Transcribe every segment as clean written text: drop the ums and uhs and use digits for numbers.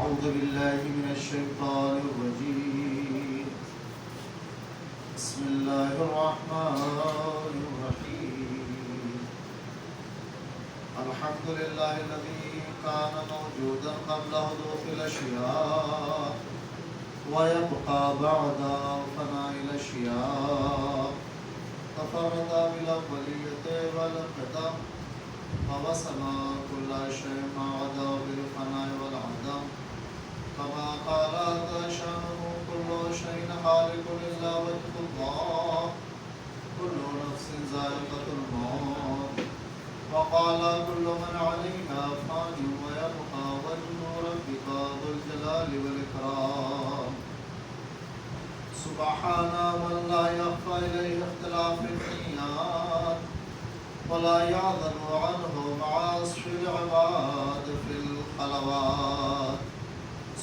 أعوذ بالله من الشيطان الرجيم. بسم الله الرحمن الرحيم. الحمد لله الذي كان موجودا قبل حدوث الأشياء ويبقى بعد فناء الأشياء. تفرد بالأولية والقدم ووصنا كل شيء ما عدا بالفناء والعدم. كما قال هذا شأنه كل شيء خالق إلا وجه الله كل نفس ذائقة الموت. وقال كل من عليها فان ويبقى وجه ربك ذو الجلال والإكرام. سبحان من لا يخفى إليه اختلاف النيات ولا يعذب عنه معاصي العباد في الخلوات.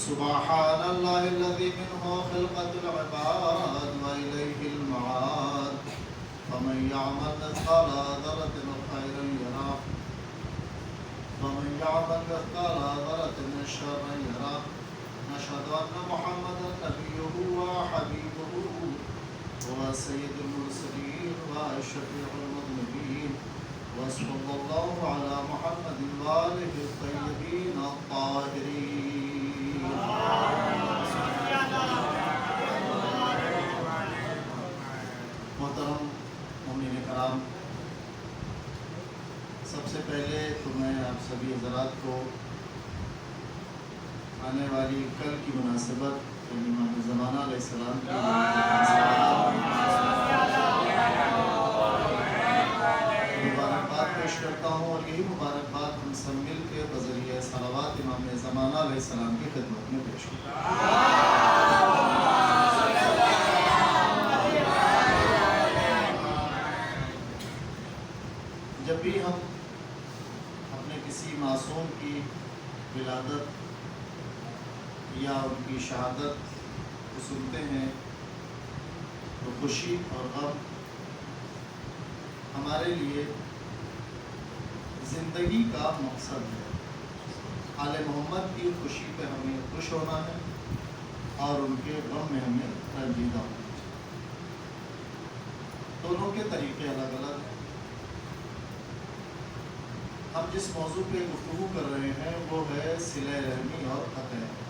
سبحان الله الذي منه خلقة العباد وإليه المعاد. فمن يعمل مثقال ذرة خيرا يره ومن يعمل مثقال ذرة شرا يره. نشهد أن محمدا نبيه وحبيبه وسيد المرسلين وشفيع المذنبين. وصلى الله على محمد وآله الطيبين الطاهرين. محترم مومنین کرام، سب سے پہلے تو میں آپ سبھی حضرات کو آنے والی کل کی مناسبت امام زمانہ علیہ السلام کی مبارکباد پیش کرتا ہوں، اور یہی مبارکباد ہم سب مل کے بذریعہ صلوات امام زمانہ علیہ السلام کی خدمت میں پیش کرتا ہوں۔ جب بھی ہم اپنے کسی معصوم کی ولادت یا ان کی شہادت کو سنتے ہیں تو خوشی اور غم ہمارے لیے زندگی کا مقصد ہے۔ آل محمد کی خوشی پہ ہمیں خوش ہونا ہے اور ان کے غم میں ہمیں رنجیدہ ہونا ہے۔ دونوں کے طریقے الگ الگ ہیں۔ ہم جس موضوع پہ گفتگو کر رہے ہیں وہ ہے صلہ رحمی اور قطع رحمی۔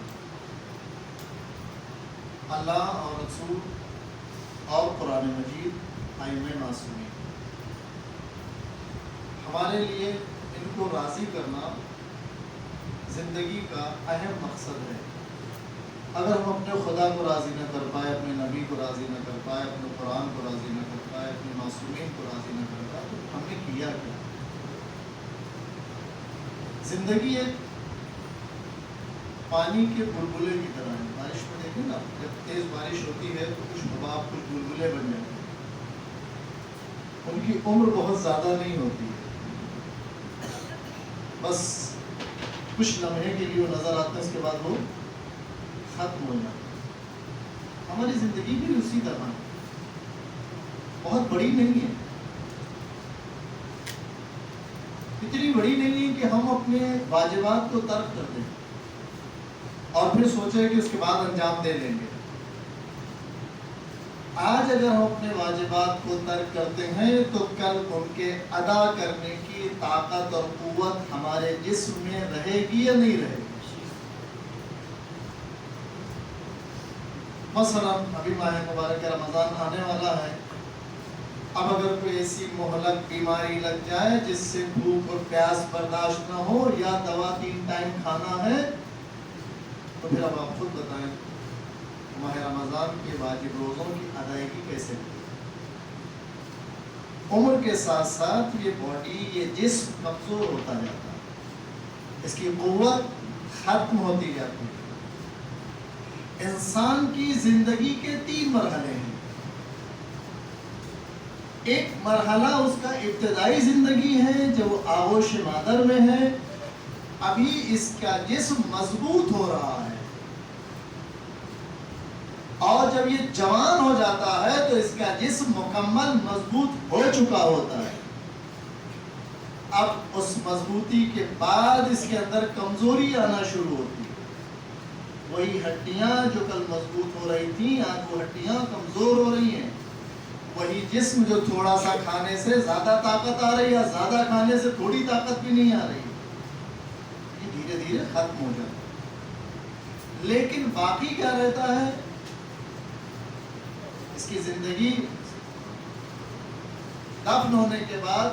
اللہ اور رسول اور قرآن مجید ائمہ معصومین، ہمارے لیے ان کو راضی کرنا زندگی کا اہم مقصد ہے۔ اگر ہم اپنے خدا کو راضی نہ کر پائے، اپنے نبی کو راضی نہ کر پائے، اپنے قرآن کو راضی نہ کر پائے، اپنے معصومین کو راضی نہ کر پائے، تو ہم نے کیا کیا؟ زندگی ایک پانی کے بلبلے کی طرح ہے۔ بارش میں دیکھیں نا، جب تیز بارش ہوتی ہے تو کچھ حباب، کچھ بلبلے بن جاتے ہیں۔ ان کی عمر بہت زیادہ نہیں ہوتی ہے، بس کچھ لمحے کے لیے وہ نظر آتے ہیں، اس کے بعد وہ ختم ہو جاتے ہیں۔ ہماری زندگی بھی اسی طرح ہے، بہت بڑی نہیں ہے، اتنی بڑی نہیں ہے کہ ہم اپنے واجبات کو ترک کر دیں اور پھر سوچیں کہ اس کے بعد انجام دے لیں گے۔ آج اگر ہم اپنے واجبات کو ترک کرتے ہیں تو کل ان کے ادا کرنے کی طاقت اور قوت ہمارے جسم میں رہے گی یا نہیں رہے گی؟ مثلا ابھی ماہ مبارک رمضان آنے والا ہے، اب اگر کوئی ایسی مہلک بیماری لگ جائے جس سے بھوک اور پیاس برداشت نہ ہو، یا دوا 3 ٹائم کھانا ہے، تو پھر اب آپ خود بتائیں ماہ رمضان کے واجب روزوں کی ادائیگی کیسے ہوگی؟ عمر کے ساتھ ساتھ یہ باڈی، یہ جسم کمزور ہوتا جاتا ہے، اس کی قوت ختم ہوتی جاتی ہے۔ انسان کی زندگی کے 3 مرحلے ہیں۔ ایک مرحلہ اس کا ابتدائی زندگی ہے، جب وہ آغوش مادر میں ہے، ابھی اس کا جسم مضبوط ہو رہا ہے، اور جب یہ جوان ہو جاتا ہے تو اس کا جسم مکمل مضبوط ہو چکا ہوتا ہے۔ اب اس مضبوطی کے بعد اس کے اندر کمزوری آنا شروع ہوتی ہے۔ وہی ہڈیاں جو کل مضبوط ہو رہی تھیں آج وہ ہڈیاں کمزور ہو رہی ہیں، وہی جسم جو تھوڑا سا کھانے سے زیادہ طاقت آ رہی ہے، زیادہ کھانے سے تھوڑی طاقت بھی نہیں آ رہی، یہ دھیرے دھیرے ختم ہو جاتا ہے۔ لیکن باقی کیا رہتا ہے؟ اس کی زندگی دفن ہونے کے بعد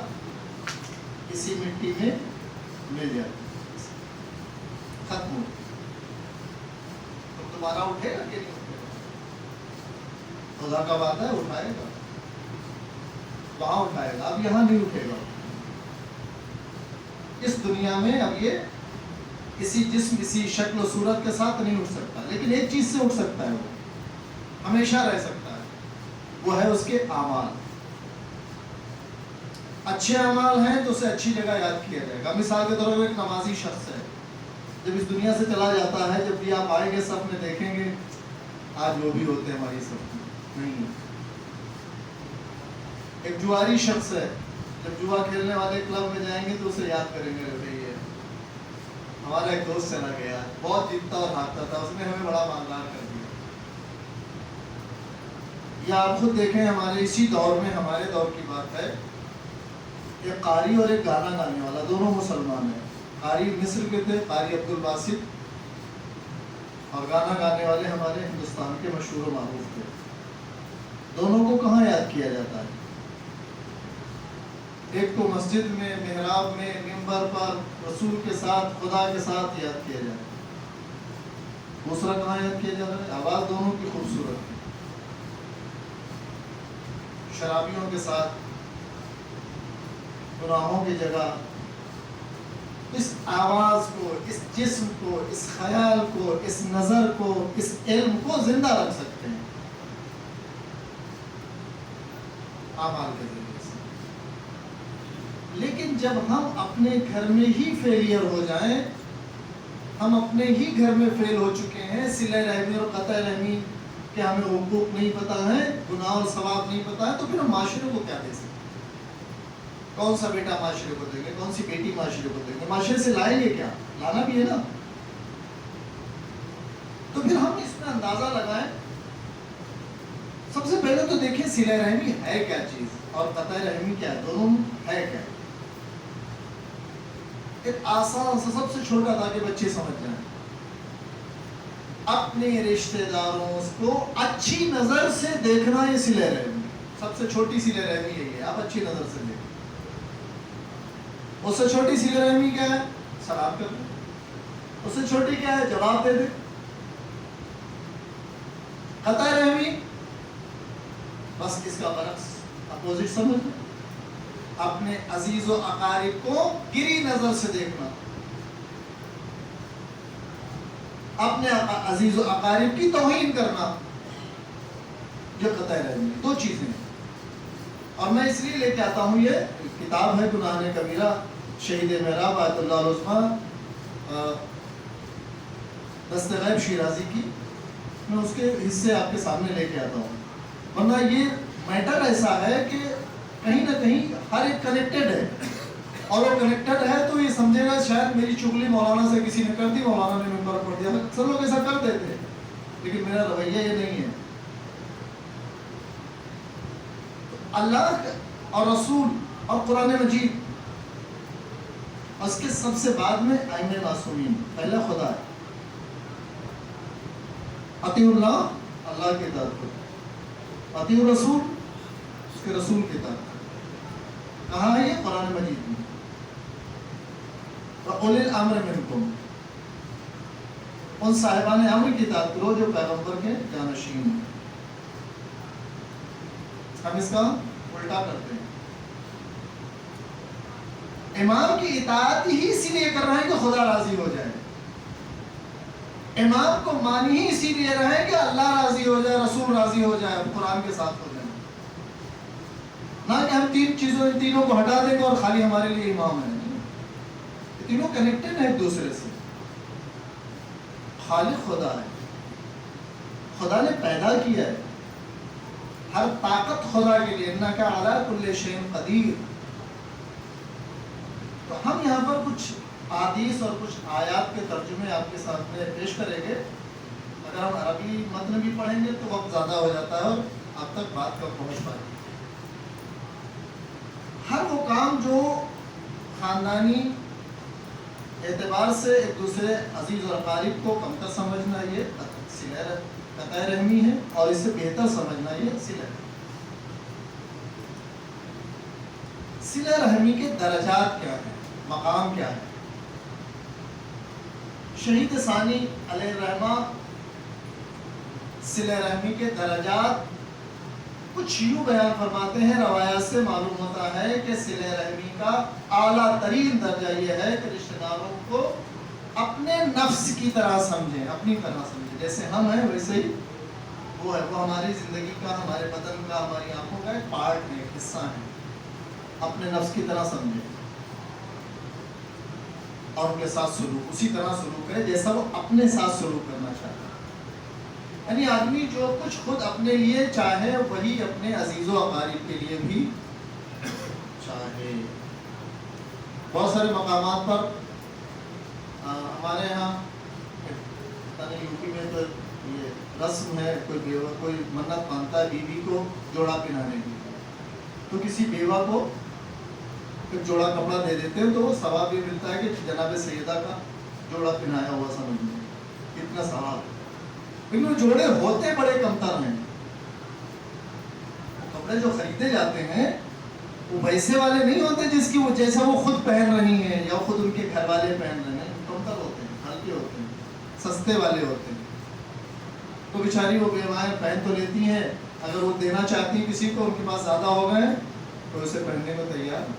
اسی مٹی میں مل جاتی ہے، ختم ہو، تو دوبارہ اٹھے گا کہ نہیں اٹھے گا؟ خدا کا وعدہ ہے اٹھائے گا، وہاں اٹھائے گا، اب یہاں نہیں اٹھے گا۔ اس دنیا میں اب یہ اسی جسم اسی شکل و صورت کے ساتھ نہیں اٹھ سکتا، لیکن ایک چیز سے اٹھ سکتا ہے، وہ ہمیشہ رہ سکتا ہے، وہ ہے اس کے اعمال۔ اچھے اعمال ہیں تو اسے اچھی جگہ یاد کیا جائے گا۔ مثال کے طور پر ایک نمازی شخص ہے، جب اس دنیا سے چلا جاتا ہے، جب بھی آپ آئیں گے سب میں دیکھیں گے آج وہ بھی ہوتے ہیں ہماری سب میں نہیں۔ ایک جواری شخص ہے، جب جوا کھیلنے والے کلب میں جائیں گے تو اسے یاد کریں گے کہ یہ ہمارا ایک دوست چلا گیا، بہت جیتتا اور ہارتا تھا، اس نے ہمیں بڑا مالدار کر دیا۔ یا آپ خود دیکھیں ہمارے اسی دور میں، ہمارے دور کی بات ہے، ایک قاری اور ایک گانا گانے والا، دونوں مسلمان ہیں۔ قاری مصر کے تھے، قاری عبد الباسط، اور گانا گانے والے ہمارے ہندوستان کے مشہور و معروف تھے۔ دونوں کو کہاں یاد کیا جاتا ہے؟ ایک کو مسجد میں، محراب میں، منبر پر رسول کے ساتھ، خدا کے ساتھ یاد کیا جاتا ہے۔ دوسرا کہاں یاد کیا جا رہا ہے؟ آواز دونوں کی خوبصورت ہے، شرابیوں کے ساتھ، گناہوں کی جگہ۔ اس آواز کو، اس جسم کو، اس خیال کو، اس نظر کو، اس علم کو زندہ رکھ سکتے ہیں اعمال کے ذریعے سے۔ لیکن جب ہم اپنے گھر میں ہی فیلئر ہو جائیں، ہم اپنے ہی گھر میں فیل ہو چکے ہیں، صلہ رحمی اور قطع رحمی کہ ہمیں حقوق نہیں پتہ ہے، گناہ اور ثواب نہیں پتہ ہے، تو پھر ہم معاشرے کو کیا دے سکتے ہیں؟ کون سا بیٹا معاشرے کو دیں گے، کون سی بیٹی معاشرے کو دیں گے؟ معاشرے سے لائیں گے کیا؟ لانا بھی ہے نا۔ تو پھر ہم اس میں اندازہ لگائیں، سب سے پہلے تو دیکھیں صلہ رحمی ہے کیا چیز اور قطع رحمی کیا ہے، دونوں ہے کیا۔ ایک آسان سا سب سے چھوٹا تاکہ بچے سمجھ جائیں، اپنے رشتہ داروں کو اچھی نظر سے دیکھنا، یہ صلہ رحمی، سب سے چھوٹی صلہ رحمی یہی ہے، آپ اچھی نظر سے دیکھیں۔ اس سے چھوٹی صلہ رحمی کیا ہے؟ سلام کر دیں۔ اس سے چھوٹی کیا ہے؟ جواب دے دیں۔ قطع رحمی بس اس کا برعکس، اپوزٹ سمجھ لیں، اپنے عزیز و اقارب کو گری نظر سے دیکھنا، اپنے عزیز و اقارب کی توہین کرنا، یہ قطع رحمی۔ دو چیزیں ہیں، اور میں اس لیے لے کے آتا ہوں، یہ کتاب ہے گناہ کبیرہ، شہید محراب آیت اللہ العظمیٰ دست غیب شیرازی کی، میں اس کے حصے آپ کے سامنے لے کے آتا ہوں، ورنہ یہ میٹر ایسا ہے کہ کہیں نہ کہیں ہر ایک کنیکٹڈ ہے، اور وہ کنیکٹڈ ہے تو یہ سمجھے گا شاید میری چغلی مولانا سے کسی نے کر دی، مولانا نے منبر پڑھ دیا، اکثر لوگ ایسا کر دیتے ہیں، لیکن میرا رویہ یہ نہیں ہے۔ اللہ اور رسول اور قرآن مجید، اس کے سب سے بعد میں ائمہ معصومین، پہلا خدا ہے، اطیع اللہ، اللہ کی اطاعت کرو، اطیع الرسول، اس کے رسول کی اطاعت کرو۔ کہاں ہے یہ؟ قرآن مجید میں۔ وَأُولِي الْأَمْرِ مِنْكُمْ، ان صاحبان امر کی اطاعت کرو جو پیغمبر کے جانشین ہیں۔ ہم اس کا الٹا کرتے ہیں، امام کی اطاعت ہی اسی لیے کر رہے ہیں کہ خدا راضی ہو جائے، امام کو مانی ہی اسی لیے رہے کہ اللہ راضی ہو جائے، رسول راضی ہو جائے، قرآن کے ساتھ ہو جائے، نہ کہ ہم ان تینوں کو ہٹا دیں گے اور خالی ہمارے لیے امام ہے۔ یہ تینوں کنیکٹڈ ہیں ایک دوسرے سے۔ خالق خدا ہے، خدا نے پیدا کیا ہے، ہر طاقت خدا کے لیے، انک علی کل شیء قدیر۔ تو ہم یہاں پر کچھ احادیث اور کچھ آیات کے ترجمے آپ کے سامنے پیش کریں گے، اگر ہم عربی متن بھی پڑھیں گے تو وقت زیادہ ہو جاتا ہے اور اب تک بات کم پہنچ پائے گی. ہر وہ کام جو خاندانی اعتبار سے ایک دوسرے عزیز اور اقارب کو کمتر سمجھنا یہ قطع رحمی ہے، اور اس سے بہتر سمجھنا یہ صلہ رحمی. صلہ رحمی کے درجات کیا ہیں، مقام کیا ہے؟ شہید ثانی علیہ الرحمہ صلہ رحمی کے درجات کچھ یوں بیان فرماتے ہیں. روایات سے معلوم ہوتا ہے کہ صلہ رحمی کا اعلیٰ ترین درجہ یہ ہے کہ رشتہ داروں کو اپنے نفس کی طرح سمجھیں، اپنی طرح سمجھیں. جیسے ہم ہیں ویسے ہی وہ ہے. وہ ہماری زندگی کا، ہمارے بدن کا، ہماری آنکھوں کا ایک پارٹ ہے، ایک حصہ ہے. اپنے نفس کی طرح سمجھیں اور ان کے ساتھ سلوک اسی طرح سلوک کرے جیسا وہ اپنے ساتھ سلوک کرنا چاہتا ہے. یعنی آدمی جو کچھ خود اپنے لیے چاہے وہی اپنے عزیز و اقارب کے لیے بھی چاہے. بہت سارے مقامات پر ہمارے یہاں یو پی میں تو یہ رسم ہے، کوئی بیوہ کوئی منت مانتا ہے بیوی کو جوڑا پہنانے کی، تو کسی بیوہ کو ایک جوڑا کپڑا دے دیتے ہیں تو وہ ثواب یہ ملتا ہے کہ جناب سیدہ کا جوڑا پہنایا ہوا سمجھیں، اتنا ثواب. لیکن وہ جوڑے ہوتے بڑے کمتر ہیں. کپڑے جو خریدے جاتے ہیں وہ ویسے والے نہیں ہوتے جس کی وہ جیسا وہ خود پہن رہی ہیں یا خود ان کے گھر والے پہن رہے ہیں. کمتر ہوتے ہیں، ہلکے ہوتے ہیں، سستے والے ہوتے ہیں. تو بیچاری وہ بیوائیں پہن تو لیتی ہیں، اگر وہ دینا چاہتی ہیں کسی کو، ان کے پاس زیادہ ہو گئے تو اسے پہننے کو تیار.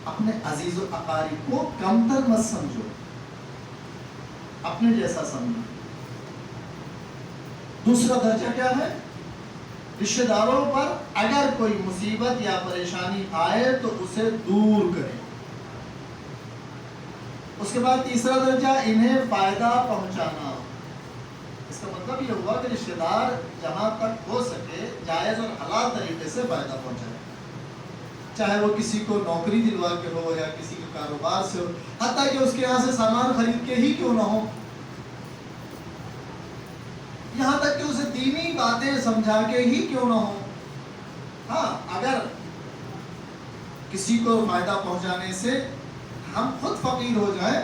اپنے عزیز و اقارب کو کمتر مت سمجھو، اپنے جیسا سمجھو. دوسرا درجہ کیا ہے؟ رشتہ داروں پر اگر کوئی مصیبت یا پریشانی آئے تو اسے دور کرے. اس کے بعد تیسرا درجہ انہیں فائدہ پہنچانا. اس کا مطلب یہ ہوا کہ رشتہ دار جہاں تک ہو سکے جائز اور حلال طریقے سے فائدہ پہنچائے، چاہے وہ کسی کو نوکری دلوا کے ہو یا کسی کے کاروبار سے ہو، حتیٰ کہ اس کے یہاں سے سامان خرید کے ہی کیوں نہ ہو، یہاں تک کہ اسے دینی باتیں سمجھا کے ہی کیوں نہ ہو. ہاں، اگر کسی کو فائدہ پہنچانے سے ہم خود فقیر ہو جائیں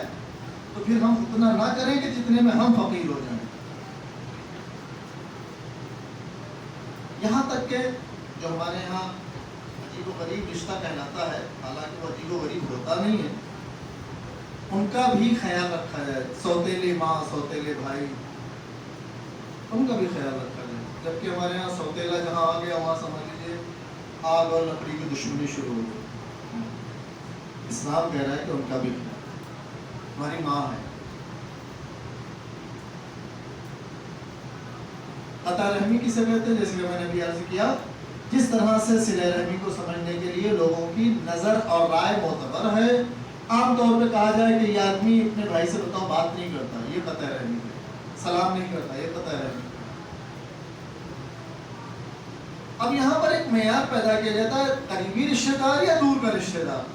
تو پھر ہم اتنا نہ کریں کہ جتنے میں ہم فقیر ہو جائیں. یہاں تک کہ جو ہمارے یہاں عجیب و غریب رشتہ کہلاتا ہے، حالانکہ وہ عجیب و غریب ہوتا نہیں ہے، ان کا بھی خیال رکھا جائے. سوتیلی ماں، سوتیلے بھائی، ان کا بھی خیال رکھا جائے. جبکہ ہمارے یہاں سوتیلا جہاں آ گیا وہاں سمجھ لیجیے آگ اور لکڑی کی دشمنی شروع ہو گئی. اسلام کہہ رہا ہے کہ ان کا بھی خیال، ہماری ماں ہے. قطع رحمی کسے کہتے ہیں؟ جیسے کہ میں نے بھی عرض کیا، جس طرح سے صلہ رحمی کو سمجھنے کے لیے لوگوں کی نظر اور رائے معتبر ہے. عام طور پہ کہا جائے کہ یہ آدمی اپنے بھائی سے بتاؤ بات نہیں کرتا، یہ قطع رحمی ہے. سلام نہیں کرتا، یہ قطع رحمی ہے. اب یہاں پر ایک معیار پیدا کیا جاتا ہے، قریبی رشتہ دار یا دور کا رشتہ دار.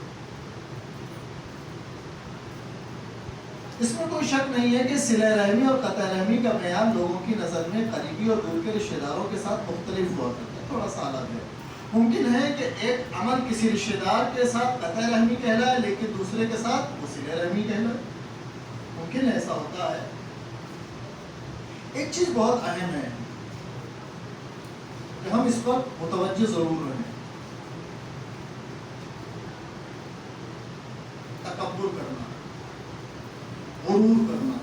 اس میں کوئی شک نہیں ہے کہ صلہ رحمی اور قطع رحمی کا معیار لوگوں کی نظر میں قریبی اور دور کے رشتہ داروں کے ساتھ مختلف ہوا کرتا ہے، تھوڑا سا الگ ہے. ممکن ہے کہ ایک عمل کسی رشتہ دار کے ساتھ قطع رحمی کہلائے لیکن دوسرے کے ساتھ وہ صلہ رحمی کہلائے. ممکن ہے، ایسا ہوتا ہے. ایک چیز بہت اہم ہے کہ ہم اس پر متوجہ ضرور رہیں. تکبر کرنا، غرور کرنا.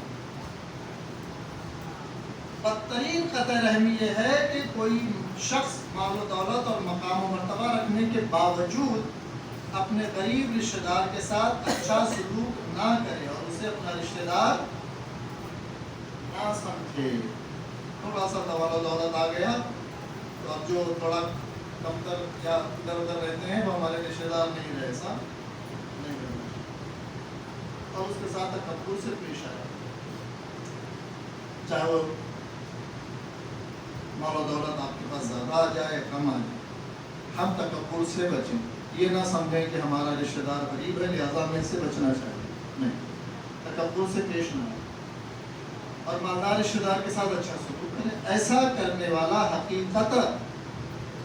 بدترین قطع رحمی یہ ہے کہ کوئی شخص مال و دولت اور مقام و مرتبہ رکھنے کے باوجود اپنے غریب رشتہ دار کے ساتھ اچھا سلوک نہ کرے اور اسے اپنا رشتہ دار نہ سمجھے. تھوڑا سا مال و دولت آ گیا تو اب جو تھوڑا کمتر یا ادھر ادھر رہتے ہیں وہ ہمارے رشتہ دار نہیں رہے، ایسا نہیں کرنا اور اس کے ساتھ تکبر سے پیش آیا. چاہے وہ مال و دولت آپ کے پاس زیادہ آ جائے کم آ جائے، ہم تکبر سے بچیں. یہ نہ سمجھیں کہ ہمارا رشتہ دار غریب ہے لہذا ہمیں اس سے بچنا چاہیے. نہیں، تکبر سے پیش نہ آئے. اور مالدار رشتہ دار کے ساتھ اچھا سلوک کریں. ایسا کرنے والا حقیقت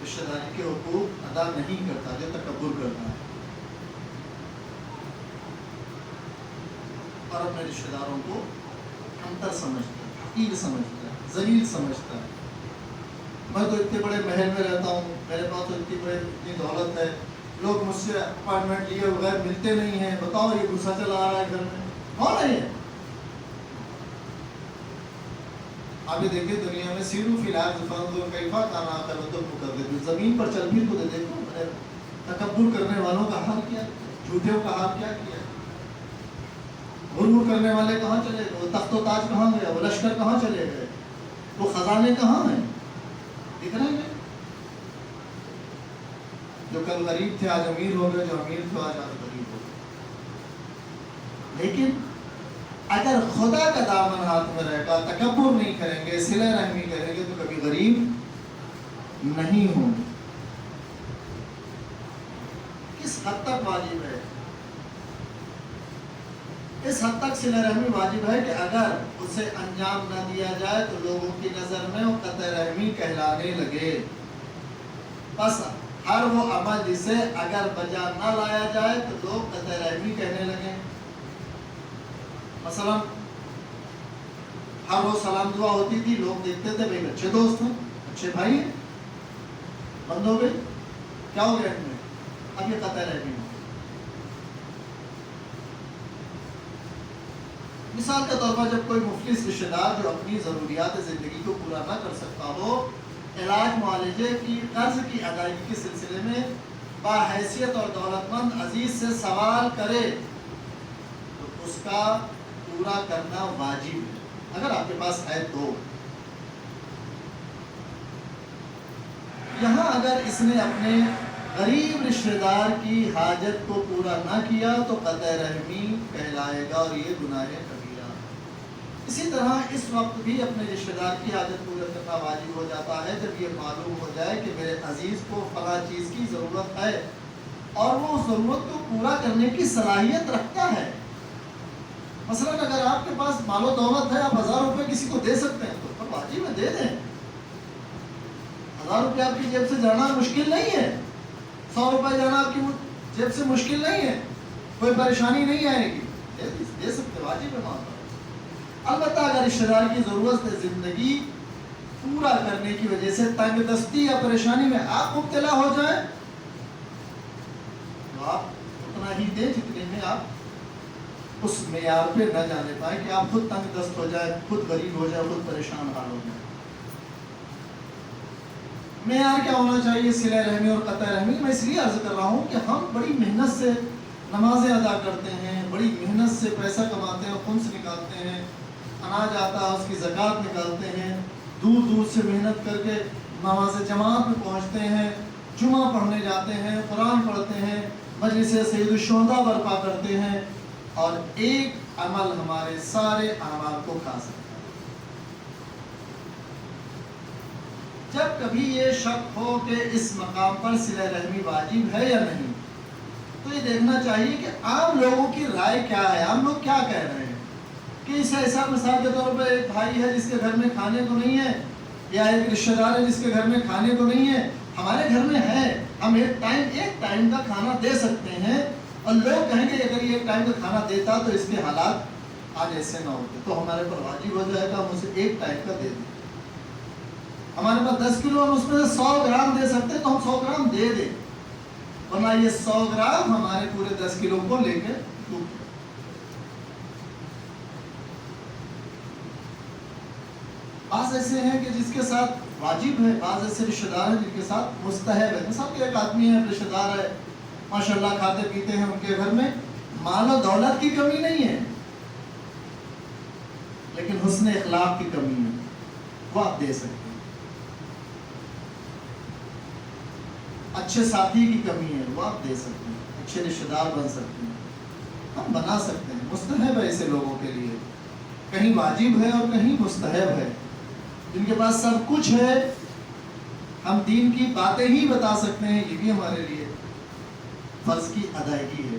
رشتہ داری کے حقوق ادا نہیں کرتا، جو تکبر کرتا ہے اور اپنے رشتہ داروں کو کمتر سمجھتا ہے، حقیر سمجھتا ہے، ذلیل سمجھتا ہے. میں تو اتنے بڑے محل میں رہتا ہوں، میرے پاس تو اتنی دولت ہے، لوگ مجھ سے اپائنٹمنٹ لیے بغیر ملتے نہیں ہیں. بتاؤ یہ غصہ چلا آ رہا ہے گھر میں، کون ہے یہ؟ ابھی دیکھیں دنیا میں سیرو فی الحال فانظر کیف کان عاقبۃ المکذبین، زمین پر چل پھر تو دیکھو تکبر کرنے والوں کا حال کیا، جھوٹوں کا حال کیا کیا. غرور کرنے والے کہاں چلے گئے؟ وہ تخت و تاج کہاں گیا؟ وہ لشکر کہاں چلے گئے؟ وہ خزانے کہاں ہیں؟ دکھ رہے ہیں؟ جو کل غریب تھے آج امیر ہو گئے، جو امیر تھے آج غریب ہو گئے. لیکن اگر خدا کا دامن ہاتھ میں رہے گا، تکبر نہیں کریں گے، صلہ رحمی کریں گے، تو کبھی غریب نہیں ہوں گے. کس حد تک واجب ہے؟ اس حد تک صلہ رحمی واجب ہے کہ اگر اسے انجام نہ دیا جائے تو لوگوں کی نظر میں وہ قطع رحمی کہلانے لگے. بس ہر وہ عمل جسے اگر بجا نہ لایا جائے تو لوگ قطع رحمی کہنے لگے. مثلا ہر روز سلام دعا ہوتی تھی، لوگ دیکھتے تھے بھائی اچھے دوست ہیں، اچھے بھائی ہیں، بند ہو گئے، کیا ہو گیا ان میں؟ اب یہ قطع رحمی ہو. مثال کے طور پر جب کوئی مفلس رشتہ دار جو اپنی ضروریات زندگی کو پورا نہ کر سکتا ہو، علاج معالجے کی قرض کی ادائیگی کے سلسلے میں باحیثیت اور دولت مند عزیز سے سوال کرے تو اس کا پورا کرنا واجب ہے، اگر آپ کے پاس ہے تو. یہاں اگر اس نے اپنے غریب رشتہ دار کی حاجت کو پورا نہ کیا تو قطع رحمی کہلائے گا اور یہ گناہ کبیرہ. اسی طرح اس وقت بھی اپنے رشتہ دار کی حاجت پورا کرنا واجب ہو جاتا ہے جب یہ معلوم ہو جائے کہ میرے عزیز کو فلاں چیز کی ضرورت ہے اور وہ اس ضرورت کو پورا کرنے کی صلاحیت رکھتا ہے. مثلا اگر آپ کے پاس مال و دولت ہے، آپ 1000 روپے کسی کو دے سکتے ہیں تو پر واجب ہے دے دیں. 1000 روپے آپ کی جیب سے جانا مشکل نہیں ہے، 100 روپے جانا آپ کی جیب سے مشکل نہیں ہے، کوئی پریشانی نہیں آئے گی، دے سکتے، واجب ہے مال. البتہ اگر رشتہ دار کی ضرورت زندگی پورا کرنے کی وجہ سے تنگ دستی یا پریشانی میں آپ مبتلا ہو جائیں تو آپ اتنا ہی دیں جتنے میں آپ اس معیار پہ نہ جانے پائیں کہ آپ خود تنگ دست ہو جائے، خود غریب ہو جائے، خود پریشان حال ہو جائے. معیار کیا ہونا چاہیے صلہ رحمی اور قطع رحمی؟ میں اس لیے عرض کر رہا ہوں کہ ہم بڑی محنت سے نمازیں ادا کرتے ہیں، بڑی محنت سے پیسہ کماتے ہیں، خمس نکالتے ہیں، اناج آتا ہے اس کی زکوٰۃ نکالتے ہیں، دور دور سے محنت کر کے نماز جماعت میں پہنچتے ہیں، جمعہ پڑھنے جاتے ہیں، قرآن پڑھتے ہیں، مجلس سید الشہداء برپا کرتے ہیں، اور ایک عمل ہمارے سارے اعمال کو کھا سکتا ہے. جب کبھی یہ شک ہو کہ اس مقام پر صلہ رحمی واجب ہے یا نہیں تو یہ دیکھنا چاہیے کہ عام لوگوں کی رائے کیا ہے، عام لوگ کیا کہہ رہے ہیں. کہ اس ایسا مثال کے طور پر ایک بھائی ہے جس کے گھر میں کھانے کو نہیں ہے، یا ایک رشتہ دار ہے جس کے گھر میں کھانے کو نہیں ہے، ہمارے گھر میں ہے، ہم ایک ٹائم کا کھانا دے سکتے ہیں، اور لوگ کہیں گے اگر یہ ایک ٹائم کا کھانا دیتا تو اس کے حالات آج ایسے نہ ہوتے، تو ہمارے پر واجب ہو جائے گا ہم اسے ایک ٹائم کا دے دیں. ہمارے پاس 10 کلو ہم اس میں سے 100 گرام دے سکتے ہیں تو ہم 100 گرام دے دیں، ورنہ یہ 100 گرام ہمارے پورے 10 کلو کو لے کے ڈوب. بعض ایسے ہیں کہ جس کے ساتھ واجب ہے، بعض ایسے رشتہ دار ہیں جن کے ساتھ مستحب ہے. مثال کہ ایک آدمی ہے، رشتہ دار ہے، ماشاءاللہ کھاتے پیتے ہیں، ان کے گھر میں مال و دولت کی کمی نہیں ہے لیکن حسن اخلاق کی کمی ہے، وہ آپ دے سکتے ہیں. اچھے ساتھی کی کمی ہے، وہ آپ دے سکتے ہیں. اچھے رشتہ دار بن سکتے ہیں، ہم بنا سکتے ہیں. مستحب ہے ایسے لوگوں کے لیے، کہیں واجب ہے اور کہیں مستحب ہے. جن کے پاس سب کچھ ہے، ہم دین کی باتیں ہی بتا سکتے ہیں، یہ بھی ہمارے لیے فرض کی ادائیگی ہے.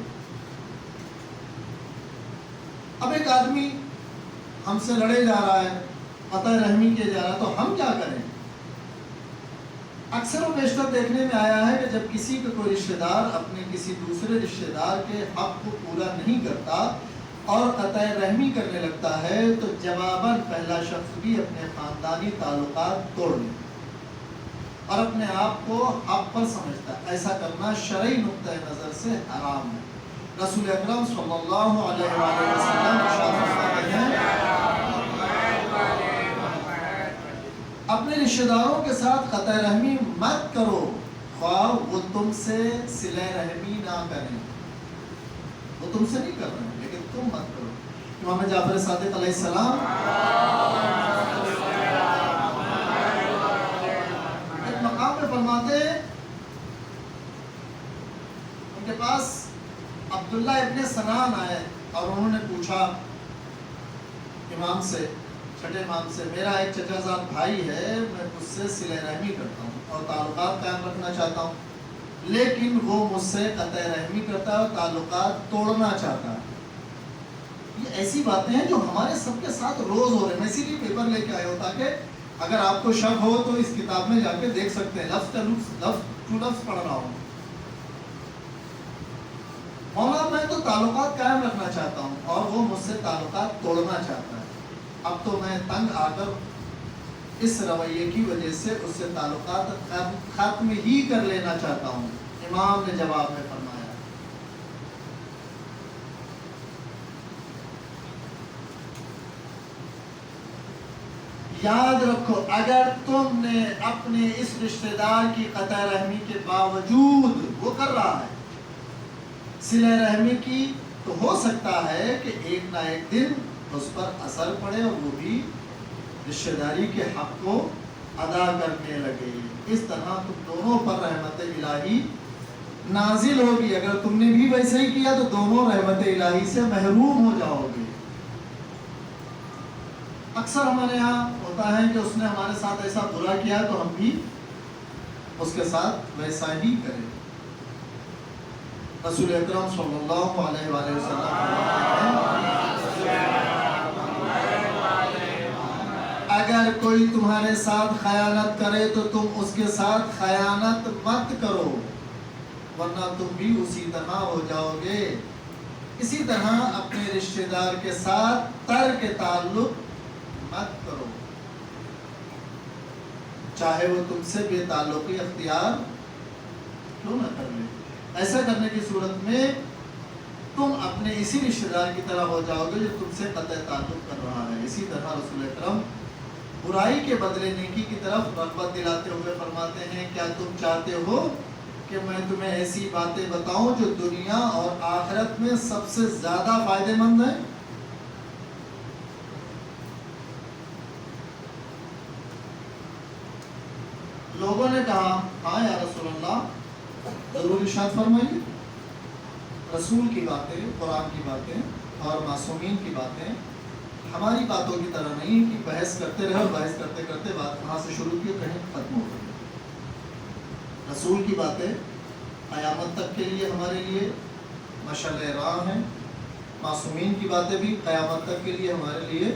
اب ایک آدمی ہم سے لڑے جا رہا ہے، قطع رحمی کیے جا رہا ہے، تو ہم کیا کریں؟ اکثر و بیشتر دیکھنے میں آیا ہے کہ جب کسی کا کوئی رشتہ دار اپنے کسی دوسرے رشتہ دار کے حق کو پورا نہیں کرتا اور قطع رحمی کرنے لگتا ہے تو جواباً پہلا شخص بھی اپنے خاندانی تعلقات توڑ لیتا اور اپنے آپ کو حق پر سمجھتا ہے۔ ایسا کرنا شرعی نقطۂ نظر سے حرام ہے۔ رسول اکرم صلی اللہ علیہ وآلہ وسلم ارشاد فرماتے ہیں اپنے رشتہ داروں کے ساتھ قطع رحمی مت کرو، خواہ وہ تم سے صلہ رحمی نہ کریں۔ وہ تم سے نہیں کر رہے ہیں لیکن تم مت کرو۔ امام جعفر صادق علیہ السلام ایک مقام پہ فرماتے ہیں، ان کے پاس عبداللہ ابن سنان آئے اور انہوں نے پوچھا امام سے، چھٹے امام سے، میرا ایک چچا زاد بھائی ہے، میں اس سے صلہ رحمی کرتا ہوں اور تعلقات قائم رکھنا چاہتا ہوں، لیکن وہ مجھ سے قطع رحمی کرتا ہے اور تعلقات توڑنا چاہتا ہے۔ یہ ایسی باتیں ہیں جو ہمارے سب کے ساتھ روز ہو رہے ہیں۔ میں اسی لیے پیپر لے کے آیا ہوں تاکہ اگر آپ کو شک ہو تو اس کتاب میں جا کے دیکھ سکتے ہیں، لفظ ٹو لفظ پڑھ رہا ہوں۔ مولا میں تو تعلقات قائم رکھنا چاہتا ہوں اور وہ مجھ سے تعلقات توڑنا چاہتا ہے، اب تو میں تنگ آ کر اس رویے کی وجہ سے اس سے تعلقات ختم ہی کر لینا چاہتا ہوں۔ امام نے جواب میں فرمایا یاد رکھو اگر تم نے اپنے اس رشتہ دار کی قطع رحمی کے باوجود، وہ کر رہا ہے صلہ رحمی کی، تو ہو سکتا ہے کہ ایک نہ ایک دن اس پر اثر پڑے اور وہ بھی رشتہ داری کے حق کو ادا کرنے لگے۔ اس طرح تم دونوں پر رحمت الہی نازل ہوگی۔ اگر تم نے بھی ویسے ہی کیا تو دونوں رحمت الہی سے محروم ہو جاؤ گے۔ اکثر ہمارے یہاں ہوتا ہے کہ اس نے ہمارے ساتھ ایسا برا کیا تو ہم بھی اس کے ساتھ ویسا ہی کریں۔ رسول اکرم صلی اللہ علیہ وآلہ وسلم اگر کوئی تمہارے ساتھ خیانت کرے تو تم اس کے ساتھ خیانت مت کرو، ورنہ تم بھی اسی طرح ہو جاؤ گے۔ اسی طرح اپنے رشتہ دار کے ساتھ ترک تعلق مت کرو، چاہے وہ تم سے بے تعلقی اختیار کیوں نہ کر لے۔ ایسا کرنے کی صورت میں تم اپنے اسی رشتہ دار کی طرح ہو جاؤ گے جو تم سے قطع تعلق کر رہا ہے۔ اسی طرح رسول اکرم برائی کے بدلے نیکی کی طرف رغبت دلاتے ہوئے فرماتے ہیں کیا تم چاہتے ہو کہ میں تمہیں ایسی باتیں بتاؤں جو دنیا اور آخرت میں سب سے زیادہ فائدہ مند ہیں؟ لوگوں نے کہا ہاں یا رسول اللہ، ضرور ارشاد فرمائیے۔ رسول کی باتیں، قرآن کی باتیں اور معصومین کی باتیں ہماری باتوں کی طرح نہیں کہ بحث کرتے رہے اور بحث کرتے کرتے بات کہاں سے شروع کی کہیں ختم ہو گئی۔ رسول کی باتیں قیامت تک کے لیے ہمارے لیے مشعل راہ ہیں، معصومین کی باتیں بھی قیامت تک کے لیے ہمارے لیے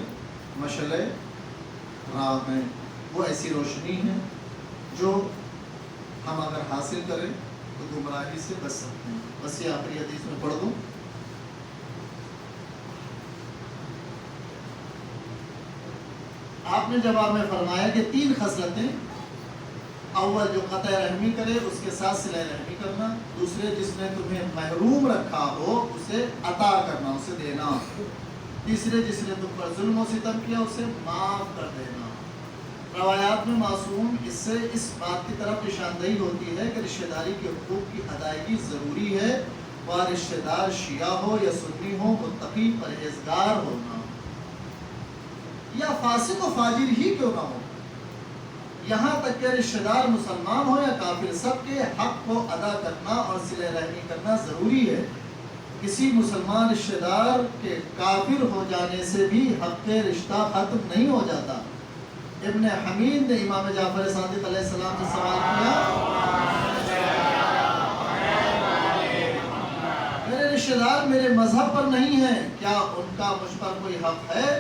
مشعل راہ ہیں۔ وہ ایسی روشنی ہے جو ہم اگر حاصل کریں تو گمراہی سے بچ سکتے ہیں۔ بس یہ آخری حدیث میں پڑھ دوں۔ آپ نے جواب میں فرمایا کہ 3 خصلتیں، اول جو قطع رحمی کرے اس کے ساتھ صلہ رحمی کرنا، دوسرے جس نے تمہیں محروم رکھا ہو اسے عطا کرنا، اسے دینا، تیسرے جس نے تم پر ظلم و ستم کیا اسے معاف کر دینا۔ روایات میں معصوم اس سے اس بات کی طرف نشاندہی ہوتی ہے کہ رشتہ داری کے حقوق کی ادائیگی ضروری ہے، وہ رشتہ دار شیعہ ہو یا سنی ہو، متقی پرہیزگار ہونا یا فاسق و فاجر ہی کیوں نہ ہو، یہاں تک کہ رشتہ دار مسلمان ہو یا کافر، سب کے حق کو ادا کرنا اور صلہ رحمی کرنا ضروری ہے۔ کسی مسلمان رشتہ دار کے کافر ہو جانے سے بھی حق رشتہ ختم نہیں ہو جاتا۔ ابن حمید نے امام جعفر صادق علیہ السلام سے سوال کیا، میرے رشتہ دار میرے مذہب پر نہیں ہیں، کیا ان کا مجھ پر کوئی حق ہے؟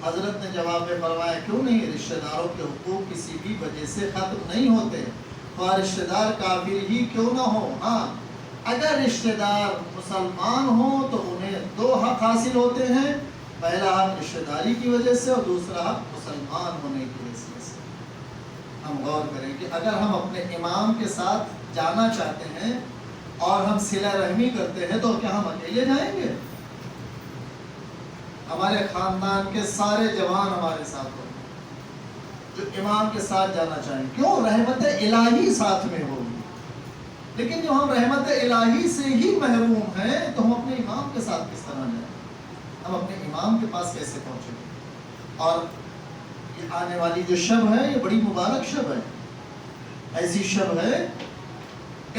حضرت نے جواب میں فرمایا کیوں نہیں، رشتہ داروں کے حقوق کسی بھی وجہ سے ختم نہیں ہوتے، خواہ رشتہ دار کافر ہی کیوں نہ ہو۔ ہاں اگر رشتہ دار مسلمان ہوں تو انہیں دو حق حاصل ہوتے ہیں، پہلا حق رشتہ داری کی وجہ سے اور دوسرا حق مسلمان ہونے کی وجہ سے۔ ہم غور کریں کہ اگر ہم اپنے امام کے ساتھ جانا چاہتے ہیں اور ہم صلہ رحمی کرتے ہیں تو کیا ہم اکیلے جائیں گے؟ ہمارے خاندان کے سارے جوان ہمارے ساتھ ہوں جو امام کے ساتھ جانا چاہیں، کیوں؟ رحمت الہی ساتھ میں ہوگی۔ لیکن جو ہم رحمت الہی سے ہی محروم ہیں تو ہم اپنے امام کے ساتھ کس طرح جائیں؟ ہم اپنے امام کے پاس کیسے پہنچیں گے؟ اور یہ آنے والی جو شب ہے یہ بڑی مبارک شب ہے، ایسی شب ہے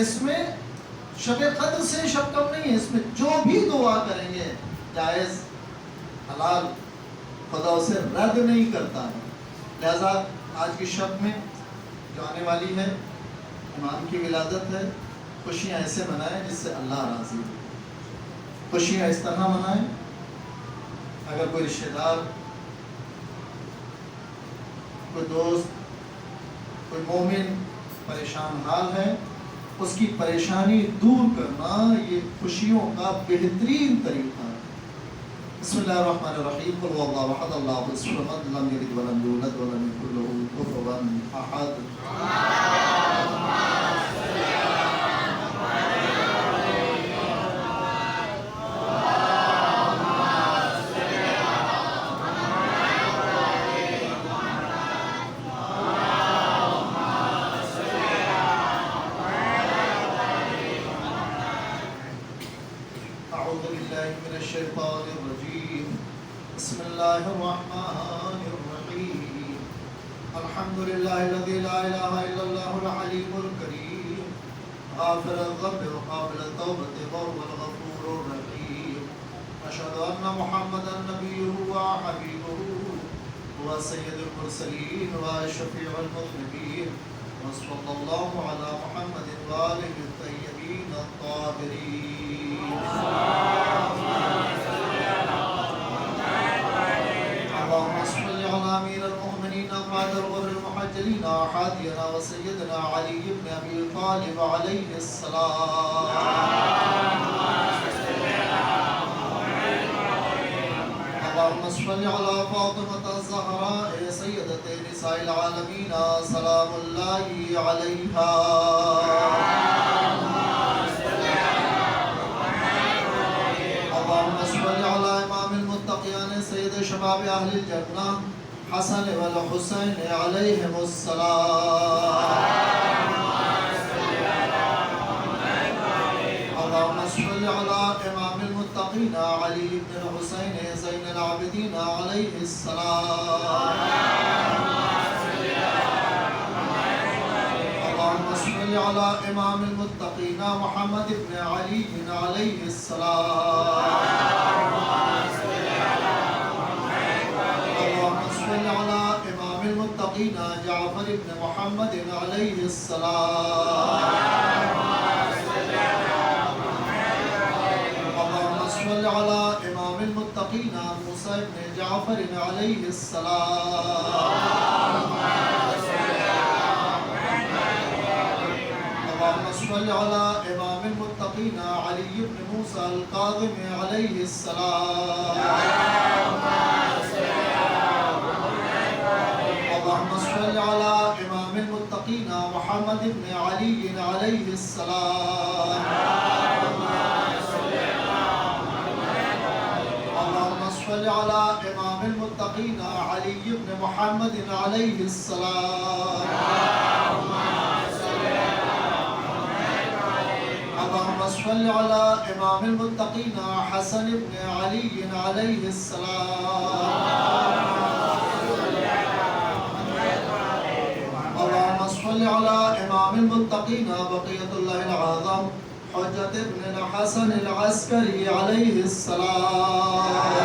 اس میں شب قدر سے شب کم نہیں ہے، اس میں جو بھی دعا کریں گے جائز حلال خدا اسے رد نہیں کرتا ہے۔ لہذا آج کی شب میں جو آنے والی ہے امام کی ولادت ہے، خوشیاں ایسے منائیں جس سے اللہ راضی ہو، خوشیاں اس طرح منائیں۔ اگر کوئی رشتہ دار، کوئی دوست، کوئی مومن پریشان حال ہے، اس کی پریشانی دور کرنا یہ خوشیوں کا بہترین طریقہ ہے۔ بسم اللہ الرحمن الرحیم، قل هو اللہ احد اللہ الصمد لم یلد ولم یولد ولم یکن له کفوا احد۔ اعوذ باللہ من الشیطان الرجیم، بسم اللہ الرحمن الرحیم، الحمد للہ الذی لا الہ الا اللہ العلیم الکریم، غافر الذنب وقابل التوبۃ وهو الغفور الرحیم، اشہد ان محمدا نبیہ وحبیبہ وسید المرسلین وشفیع المذنبین، وصلی اللہ علی محمد وآلہ الطیبین الطاہرین۔ اللهم صل على امير المؤمنين قائد الغر المحجلين حادينا وسيدنا علي بن ابي طالب عليه السلام، اللهم صل على فاطمة الزهراء سيدة نساء العالمين سلام الله عليها، اللهم صل على امام المتقين سيد شباب اهل الجنة حسن والحسين عليهم السلام، اللهم صل على امام المتقين علي بن الحسين زين العابدين عليه السلام، اللهم صل على امام المتقين محمد بن علي عليه السلام، اللهم صل على امام المتقين جعفر بن محمد عليه السلام، اللهم صل على امام المتقين موسى بن جعفر عليه السلام، اللهم صل على امام المتقين علي بن موسى الكاظم عليه السلام، اللهم صل على امام المتقين محمد بن علي عليه السلام، اللهم صل على امام المتقين علي بن محمد عليه السلام، اللهم صل على امام المتقين حسن بن علي عليه السلام، اللهم صل على امام المتقين بقية الله العظم حجة بن الحسن العسكري عليه السلام،